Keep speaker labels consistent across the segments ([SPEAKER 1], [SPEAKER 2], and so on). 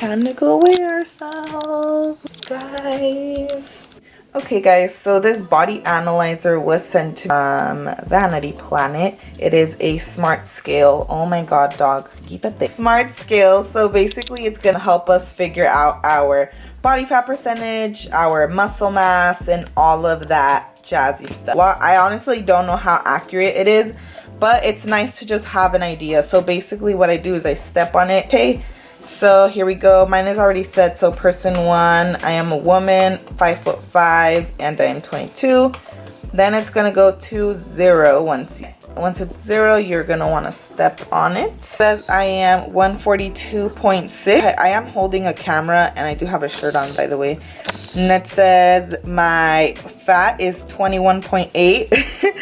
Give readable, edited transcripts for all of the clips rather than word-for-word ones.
[SPEAKER 1] Time to go weigh ourselves, guys. Okay guys, so this body analyzer was sent to Vanity Planet. It is a smart scale. Oh my god, dog, keep it there. Smart scale. So basically it's gonna help us figure out our body fat percentage, our muscle mass, and all of that jazzy stuff. Well, I honestly don't know how accurate it is, but it's nice to just have an idea. So basically what I do is I step on it. Okay, so here we go. Mine is already set. So person 1, I am a woman, 5'5", and I am 22. Then it's gonna go to 0. Once it's 0, you're gonna want to step on it. It says I am 142.6. I am holding a camera and I do have a shirt on, by the way. And it says my fat is 21.8.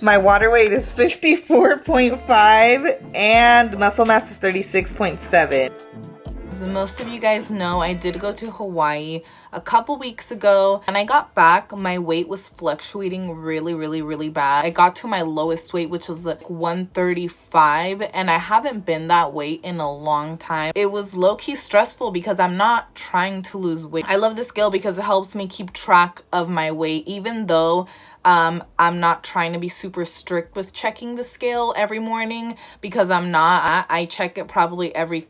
[SPEAKER 1] My water weight is 54.5 and muscle mass is 36.7. As most of you guys know, I did go to Hawaii a couple weeks ago. When I got back, my weight was fluctuating really bad. I got to my lowest weight, which was like 135, and I haven't been that weight in a long time. It was low-key stressful because I'm not trying to lose weight. I love the scale because it helps me keep track of my weight, even though I'm not trying to be super strict with checking the scale every morning, because I'm not. I check it probably every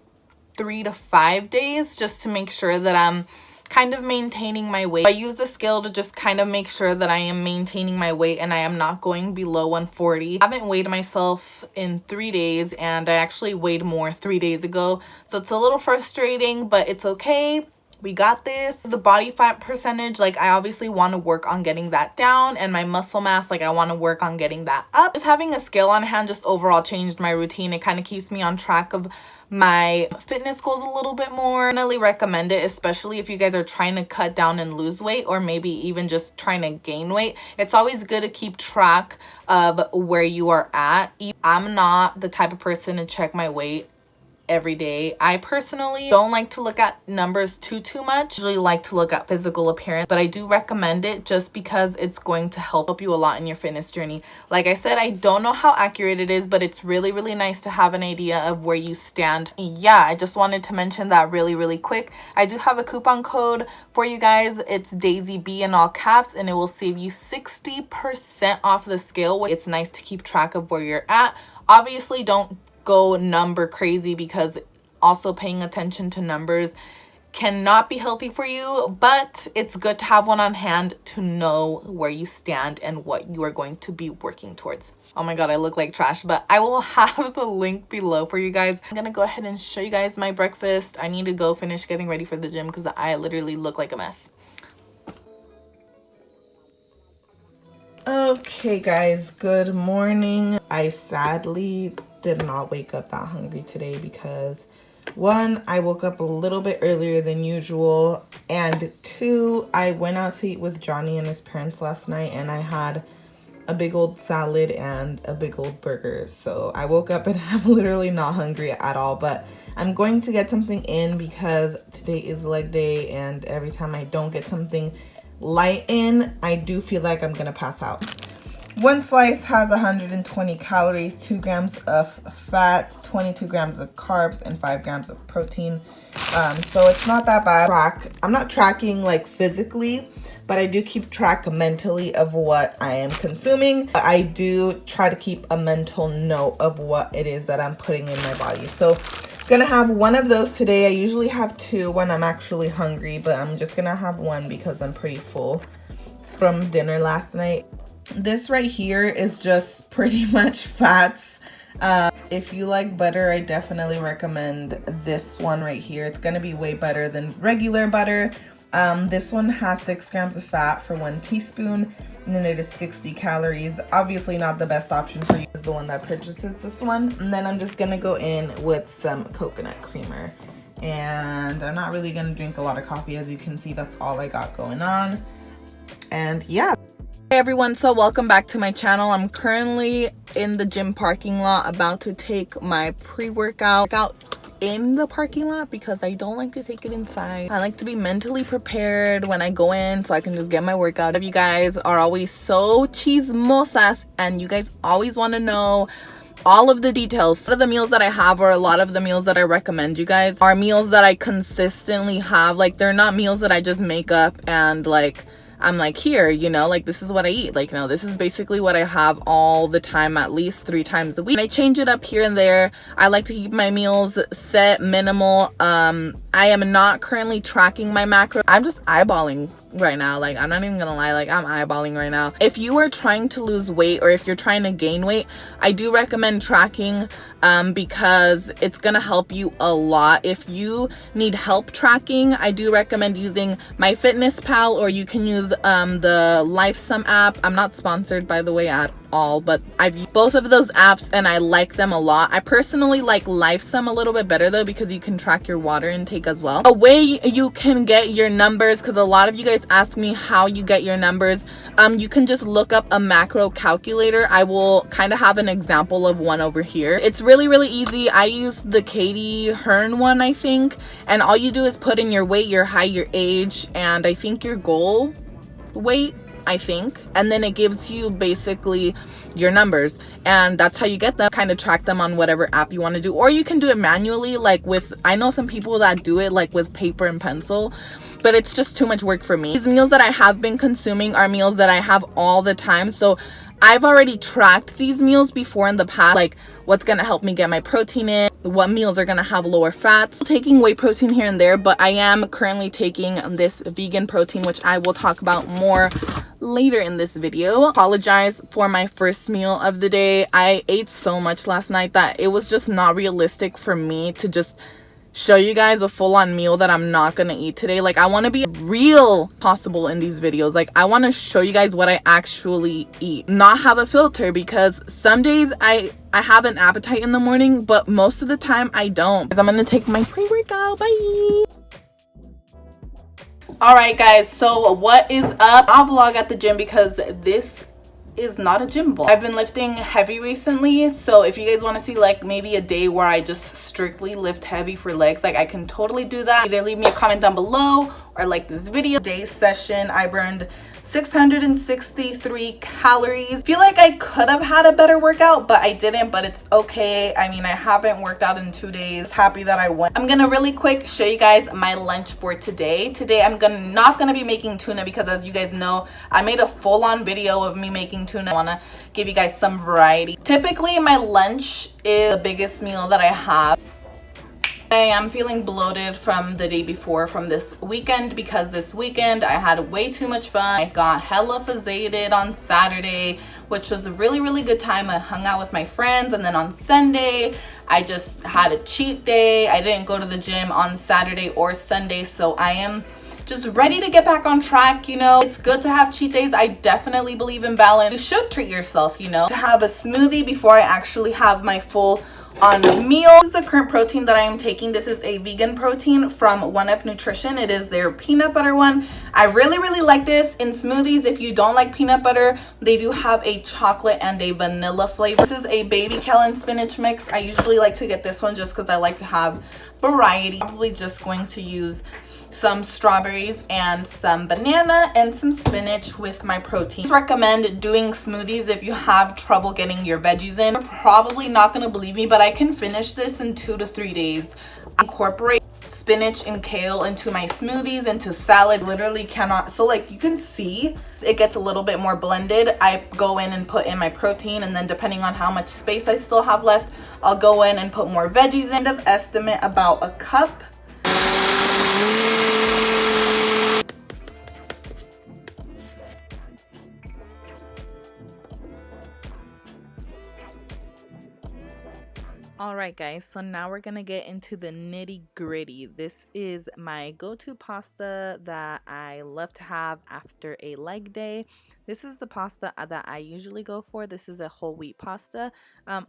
[SPEAKER 1] 3 to 5 days just to make sure that I'm kind of maintaining my weight. I use the scale to just kind of make sure that I am maintaining my weight and I am not going below 140. I haven't weighed myself in 3 days, and I actually weighed more 3 days ago. So it's a little frustrating, but it's okay. We got this. The body fat percentage, like, I obviously want to work on getting that down, and my muscle mass, like, I want to work on getting that up. Just having a scale on hand just overall changed my routine. It kind of keeps me on track of my fitness goals a little bit more. I definitely recommend it, especially if you guys are trying to cut down and lose weight, or maybe even just trying to gain weight. It's always good to keep track of where you are at. I'm not the type of person to check my weight every day. I personally don't like to look at numbers too much. I usually like to look at physical appearance, but I do recommend it just because it's going to help you a lot in your fitness journey. Like I said, I don't know how accurate it is, but it's really nice to have an idea of where you stand. Yeah, I just wanted to mention that really quick. I do have a coupon code for you guys. It's DaisyB in all caps, and it will save you 60% off the scale. It's nice to keep track of where you're at. Obviously, don't go number crazy, because also paying attention to numbers cannot be healthy for you, but it's good to have one on hand to know where you stand and what you are going to be working towards. Oh my god, I look like trash, but I will have the link below for you guys. I'm gonna go ahead and show you guys my breakfast. I need to go finish getting ready for the gym because I literally look like a mess. Okay guys, good morning. I sadly did not wake up that hungry today because 1, I woke up a little bit earlier than usual, and 2, I went out to eat with Johnny and his parents last night, and I had a big old salad and a big old burger. So I woke up and I'm literally not hungry at all, but I'm going to get something in because today is leg day, and every time I don't get something light in, I do feel like I'm gonna pass out. 1 slice has 120 calories, 2 grams of fat, 22 grams of carbs, and 5 grams of protein. So it's not that bad. I'm not tracking like physically, but I do keep track mentally of what I am consuming. I do try to keep a mental note of what it is that I'm putting in my body. So gonna have 1 of those today. I usually have 2 when I'm actually hungry, but I'm just gonna have 1 because I'm pretty full from dinner last night. This right here is just pretty much fats. If you like butter, I definitely recommend this one right here. It's gonna be way better than regular butter. This one has 6 grams of fat for 1 teaspoon, and then it is 60 calories. Obviously not the best option for you is the one that purchases this one. And then I'm just gonna go in with some coconut creamer. And I'm not really gonna drink a lot of coffee. As you can see, that's all I got going on. And yeah. Hey everyone, so welcome back to my channel. I'm currently in the gym parking lot about to take my pre-workout out in the parking lot because I don't like to take it inside. I like to be mentally prepared when I go in so I can just get my workout. If you guys are always so chismosas and you guys always want to know all of the details. Some of the meals that I have, or a lot of the meals that I recommend you guys, are meals that I consistently have. Like, they're not meals that I just make up and like I'm like, here, you know, like this is what I eat. Like, no, this is basically what I have all the time, at least 3 times a week. And I change it up here and there. I like to keep my meals set, minimal. I am not currently tracking my macros. I'm just eyeballing right now. Like, I'm not even gonna lie, like I'm eyeballing right now. If you are trying to lose weight, or if you're trying to gain weight, I do recommend tracking because it's gonna help you a lot. If you need help tracking, I do recommend using MyFitnessPal, or you can use the LifeSum app. I'm not sponsored, by the way, at all, but I've used both of those apps and I like them a lot. I personally like LifeSum a little bit better though, because you can track your water intake as well. A way you can get your numbers, because a lot of you guys ask me how you get your numbers, you can just look up a macro calculator. I will kind of have an example of one over here. It's really easy. I use the Katie Hearn one, I think, and all you do is put in your weight, your height, your age, and I think your goal weight, I think, and then it gives you basically your numbers, and that's how you get them. Kind of track them on whatever app you want to do, or you can do it manually, like with, I know some people that do it like with paper and pencil, but it's just too much work for me. These meals that I have been consuming are meals that I have all the time, so I've already tracked these meals before in the past, like what's gonna help me get my protein in, what meals are gonna have lower fats. Taking whey protein here and there, but I am currently taking this vegan protein, which I will talk about more later in this video. Apologize for my first meal of the day. I ate so much last night that it was just not realistic for me to just show you guys a full-on meal that I'm not gonna eat today. Like, I want to be real possible in these videos. Like, I want to show you guys what I actually eat, not have a filter, because some days I have an appetite in the morning, but most of the time I don't. I'm gonna take my pre-workout. Bye. All right guys, so what is up? I'll vlog at the gym because this is not a gym vlog. I've been lifting heavy recently, so if you guys want to see like maybe a day where I just strictly lift heavy for legs, like I can totally do that. Either leave me a comment down below or like this video. Today's session, I burned 663 calories. Feel like I could have had a better workout, but I didn't, but it's okay. I mean, I haven't worked out in 2 days. Happy that I went. I'm gonna really quick show you guys my lunch for today. Today I'm not gonna be making tuna, because as you guys know, I made a full-on video of me making tuna. I wanna give you guys some variety. Typically my lunch is the biggest meal that I have. I am feeling bloated from the day before, from this weekend, because this weekend I had way too much fun. I got hella fazzated on Saturday, which was a really good time. I hung out with my friends, and then on Sunday I just had a cheat day. I didn't go to the gym on Saturday or Sunday, so I am just ready to get back on track. You know, it's good to have cheat days. I definitely believe in balance. You should treat yourself, you know, to have a smoothie before I actually have my full on meal. This is the current protein that I am taking. This is a vegan protein from One Up Nutrition. It is their peanut butter one. I really like this in smoothies. If you don't like peanut butter, they do have a chocolate and a vanilla flavor. This is a baby kale and spinach mix. I usually like to get this one just because I like to have variety. Probably just going to use some strawberries and some banana and some spinach with my protein. I recommend doing smoothies if you have trouble getting your veggies in. You're probably not going to believe me, but I can finish this in 2 to 3 days. I incorporate spinach and kale into my smoothies, into salad. Literally cannot. So like you can see, it gets a little bit more blended. I go in and put in my protein, and then depending on how much space I still have left, I'll go in and put more veggies in. Estimate about a cup. All right guys, so now we're gonna get into the nitty gritty. This is my go-to pasta that I love to have after a leg day. This is the pasta that I usually go for. This is a whole wheat pasta.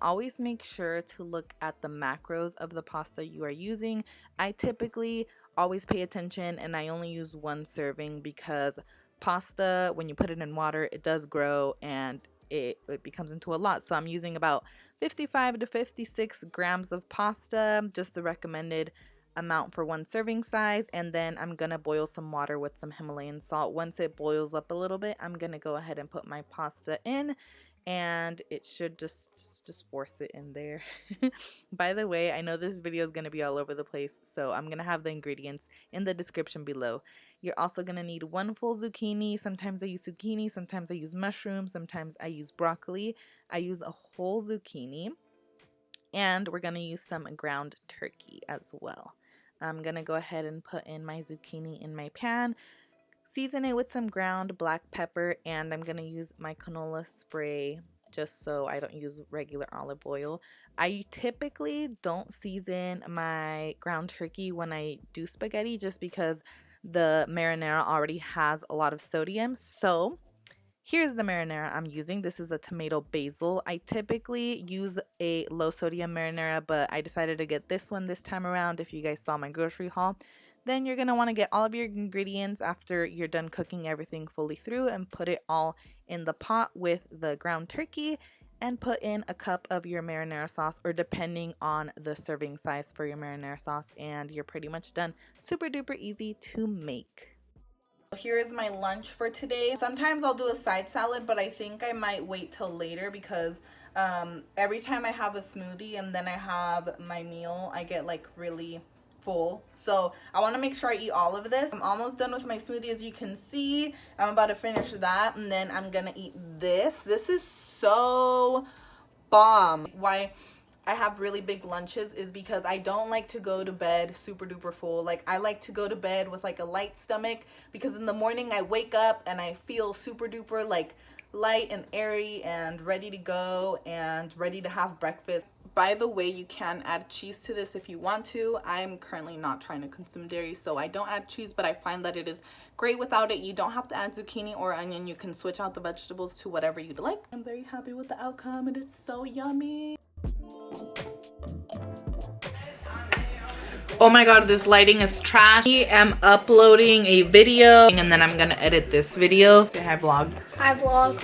[SPEAKER 1] Always make sure to look at the macros of the pasta you are using. I typically always pay attention, and I only use 1 serving, because pasta, when you put it in water, it does grow and it becomes into a lot. So I'm using about 55 to 56 grams of pasta, just the recommended amount for 1 serving size. And then I'm gonna boil some water with some Himalayan salt. Once it boils up a little bit, I'm gonna go ahead and put my pasta in, and it should just force it in there. By the way, I know this video is going to be all over the place, so I'm going to have the ingredients in the description below. You're also going to need 1 full zucchini. Sometimes I use zucchini, sometimes I use mushrooms, sometimes I use broccoli. I use a whole zucchini. And we're going to use some ground turkey as well. I'm going to go ahead and put in my zucchini in my pan. Season it with some ground black pepper, and I'm going to use my canola spray just so I don't use regular olive oil. I typically don't season my ground turkey when I do spaghetti just because the marinara already has a lot of sodium. So here's the marinara I'm using. This is a tomato basil. I typically use a low sodium marinara, but I decided to get this one this time around. If you guys saw my grocery haul, then you're going to want to get all of your ingredients after you're done cooking everything fully through and put it all in the pot with the ground turkey and put in a cup of your marinara sauce, or depending on the serving size for your marinara sauce, and you're pretty much done. Super duper easy to make. Here is my lunch for today. Sometimes I'll do a side salad, but I think I might wait till later because every time I have a smoothie and then I have my meal, I get like really full. So I want to make sure I eat all of this. I'm almost done with my smoothie, as you can see. I'm about to finish that, and then I'm gonna eat this. This is so bomb. Why I have really big lunches is because I don't like to go to bed super duper full. Like, I like to go to bed with like a light stomach, because in the morning I wake up and I feel super duper like light and airy and ready to go and ready to have breakfast. By the way, you can add cheese to this if you want to. I'm currently not trying to consume dairy, so I don't add cheese, but I find that it is great without it. You don't have to add zucchini or onion. You can switch out the vegetables to whatever you'd like. I'm very happy with the outcome, and it's so yummy. Oh my god, this lighting is trash. I am uploading a video and then I'm gonna edit this video. Say hi, vlog.
[SPEAKER 2] Hi, vlog.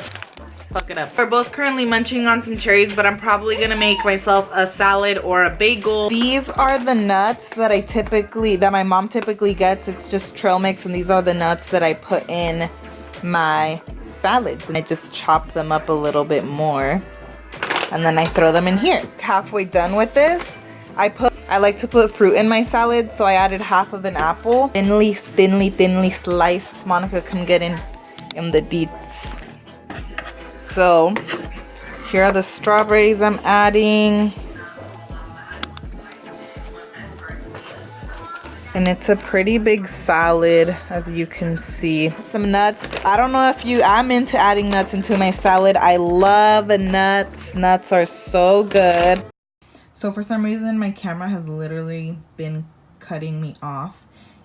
[SPEAKER 1] Fuck it up. We're both currently munching on some cherries, but I'm probably gonna make myself a salad or a bagel. These are the nuts that my mom typically gets. It's just trail mix, and these are the nuts that I put in my salads. And I just chop them up a little bit more, and then I throw them in here. Halfway done with this, I like to put fruit in my salad, so I added half of an apple. Thinly sliced. Monica, come get in the deets. So here are the strawberries I'm adding. And it's a pretty big salad, as you can see. Some nuts. I don't know if I'm into adding nuts into my salad. I love nuts. Nuts are so good. So for some reason, my camera has literally been cutting me off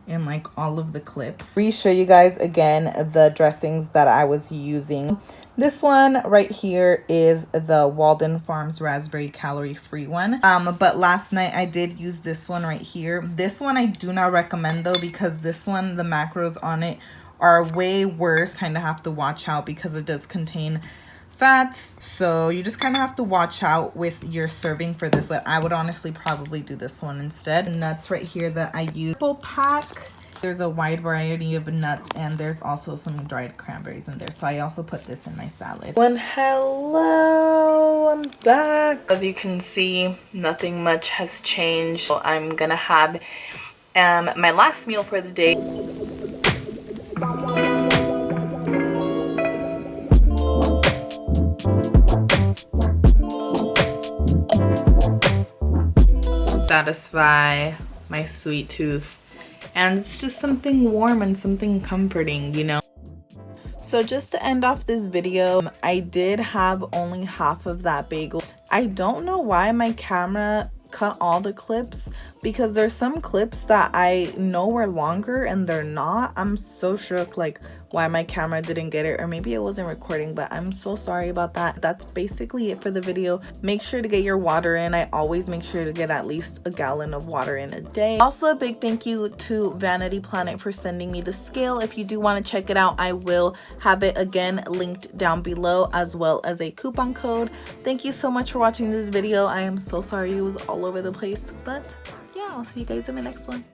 [SPEAKER 1] in like all of the clips. Let me show you guys again the dressings that I was using. This one right here is the Walden Farms raspberry calorie-free one. But last night I did use this one right here. This one I do not recommend though, because this one, the macros on it are way worse. Kind of have to watch out because it does contain fats, so you just kind of have to watch out with your serving for this, but I would honestly probably do this one instead. The nuts right here that I use, full pack. There's a wide variety of nuts, and there's also some dried cranberries in there, so I also put this in my salad. Hello, I'm back. As you can see, nothing much has changed. So I'm gonna have my last meal for the day. Satisfy my sweet tooth, and it's just something warm and something comforting, you know. So just to end off this video, I did have only half of that bagel. I don't know why my camera cut all the clips, because there's some clips that I know were longer and they're not. I'm so shook, like, why my camera didn't get it, or maybe it wasn't recording, but I'm so sorry about that. That's basically it for the video. Make sure to get your water in. I always make sure to get at least a gallon of water in a day. Also, a big thank you to Vanity Planet for sending me the scale. If you do want to check it out, I will have it again linked down below, as well as a coupon code. Thank you so much for watching this video. I am so sorry it was all over the place, but yeah, I'll see you guys in the next one.